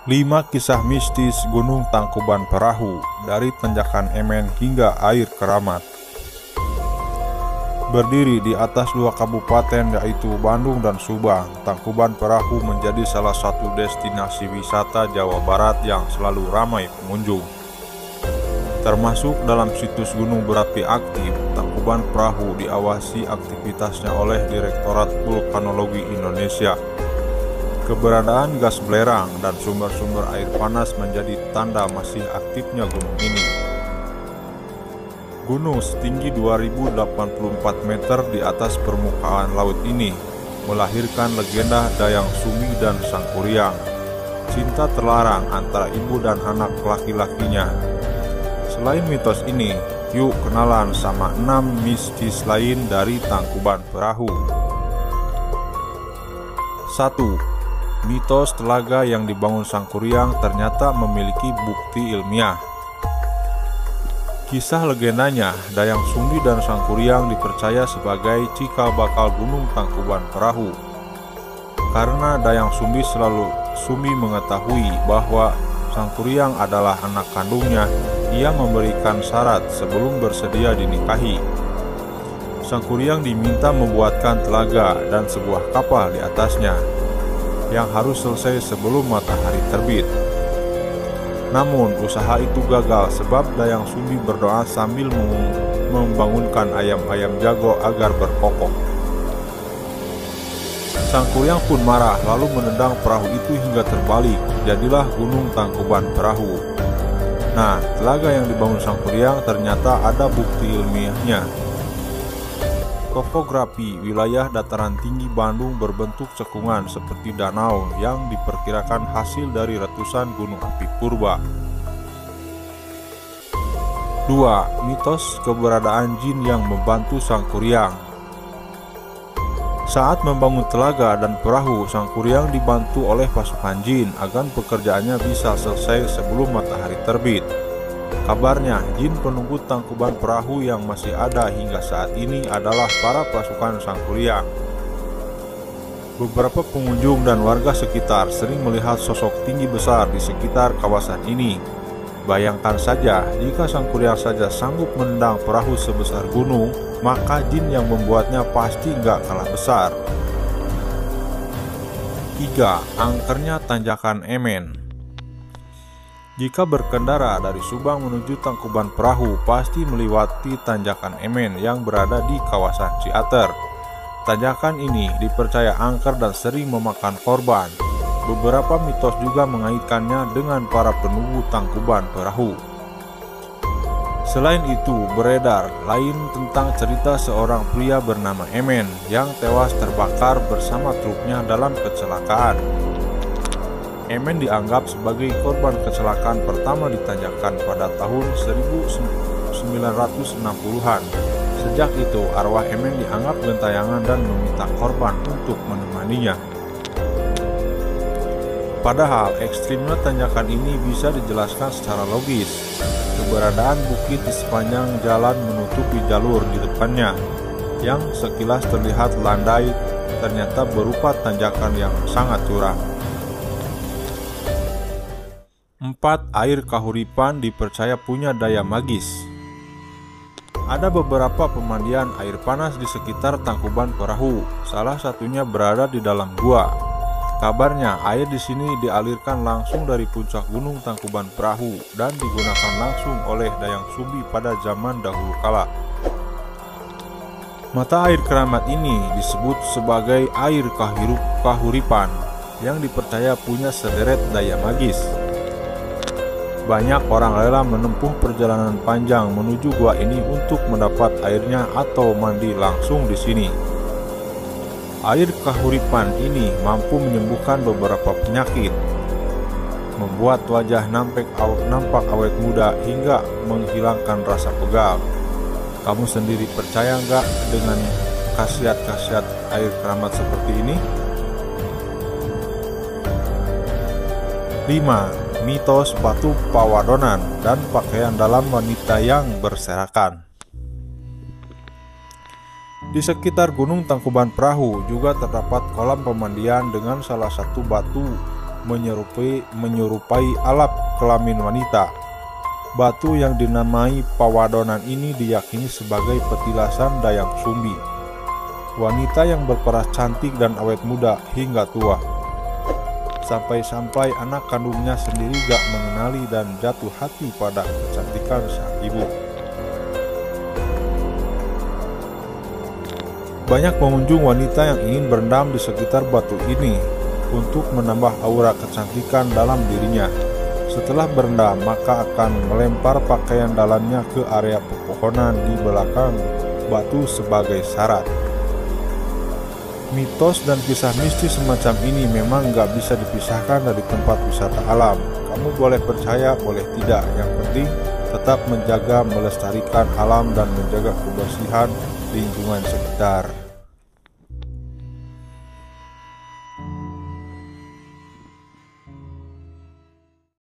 5 kisah mistis Gunung Tangkuban Perahu, dari tanjakan Emen hingga air Keramat. Berdiri di atas 2 kabupaten yaitu Bandung dan Subang, Tangkuban Perahu menjadi salah satu destinasi wisata Jawa Barat yang selalu ramai pengunjung. Termasuk dalam situs gunung berapi aktif, Tangkuban Perahu diawasi aktivitasnya oleh Direktorat Vulkanologi Indonesia. Keberadaan gas belerang dan sumber-sumber air panas menjadi tanda masih aktifnya gunung ini. Gunung setinggi 2084 meter di atas permukaan laut ini melahirkan legenda Dayang Sumbi dan Sangkuriang, cinta terlarang antara ibu dan anak laki-lakinya. Selain mitos ini, yuk kenalan sama 6 mistis lain dari Tangkuban Perahu. 1. Mitos telaga yang dibangun Sangkuriang ternyata memiliki bukti ilmiah. Kisah legendanya, Dayang Sumbi dan Sangkuriang dipercaya sebagai cikal bakal Gunung Tangkuban Perahu. Karena Dayang Sumbi mengetahui bahwa Sangkuriang adalah anak kandungnya, ia memberikan syarat sebelum bersedia dinikahi. Sangkuriang diminta membuatkan telaga dan sebuah kapal di atasnya, yang harus selesai sebelum matahari terbit. Namun usaha itu gagal sebab Dayang Sumbi berdoa sambil membangunkan ayam-ayam jago agar berkokok. Sangkuriang pun marah lalu menendang perahu itu hingga terbalik, jadilah Gunung Tangkuban Perahu. Nah, telaga yang dibangun Sangkuriang ternyata ada bukti ilmiahnya. Topografi wilayah dataran tinggi Bandung berbentuk cekungan seperti danau yang diperkirakan hasil dari letusan gunung api purba. 2. Mitos keberadaan jin yang membantu Sangkuriang. Saat membangun telaga dan perahu, Sangkuriang dibantu oleh pasukan jin agar pekerjaannya bisa selesai sebelum matahari terbit. Kabarnya, jin penunggu Tangkuban Perahu yang masih ada hingga saat ini adalah para pasukan Sangkuriang. Beberapa pengunjung dan warga sekitar sering melihat sosok tinggi besar di sekitar kawasan ini. Bayangkan saja, jika Sangkuriang saja sanggup menendang perahu sebesar gunung, maka jin yang membuatnya pasti nggak kalah besar. 3. Angkernya tanjakan Emen. Jika berkendara dari Subang menuju Tangkuban Perahu, pasti melewati tanjakan Emen yang berada di kawasan Ciater. Tanjakan ini dipercaya angker dan sering memakan korban. Beberapa mitos juga mengaitkannya dengan para penunggu Tangkuban Perahu. Selain itu, beredar lain tentang cerita seorang pria bernama Emen yang tewas terbakar bersama truknya dalam kecelakaan. Emen dianggap sebagai korban kecelakaan pertama di tanjakan pada tahun 1960-an. Sejak itu, arwah Emen dianggap gentayangan dan meminta korban untuk menemaninya. Padahal, ekstrimnya tanjakan ini bisa dijelaskan secara logis. Keberadaan bukit di sepanjang jalan menutupi jalur di depannya, yang sekilas terlihat landai, ternyata berupa tanjakan yang sangat curam. 4. Air Kahuripan dipercaya punya daya magis. Ada beberapa pemandian air panas di sekitar Tangkuban Perahu, salah satunya berada di dalam gua. Kabarnya air di sini dialirkan langsung dari puncak Gunung Tangkuban Perahu dan digunakan langsung oleh Dayang Sumbi pada zaman dahulu kala. Mata air keramat ini disebut sebagai air Kahuripan yang dipercaya punya sederet daya magis. Banyak orang rela menempuh perjalanan panjang menuju gua ini untuk mendapat airnya atau mandi langsung di sini. Air Kahuripan ini mampu menyembuhkan beberapa penyakit, membuat wajah nampak awet muda hingga menghilangkan rasa pegal. Kamu sendiri percaya nggak dengan khasiat-khasiat air keramat seperti ini? 5. Mitos batu pawadonan dan pakaian dalam wanita yang berserakan. Di sekitar Gunung Tangkuban Perahu juga terdapat kolam pemandian dengan salah satu batu menyerupai alat kelamin wanita. Batu yang dinamai Pawadonan ini diyakini sebagai petilasan Dayang Sumbi, wanita yang berperas cantik dan awet muda hingga tua. Sampai-sampai anak kandungnya sendiri gak mengenali dan jatuh hati pada kecantikan sang ibu. Banyak pengunjung wanita yang ingin berendam di sekitar batu ini untuk menambah aura kecantikan dalam dirinya. Setelah berendam, maka akan melempar pakaian dalamnya ke area pepohonan di belakang batu sebagai syarat. Mitos dan kisah mistis semacam ini memang gak bisa dipisahkan dari tempat wisata alam. Kamu boleh percaya, boleh tidak. Yang penting tetap menjaga melestarikan alam dan menjaga kebersihan lingkungan sekitar.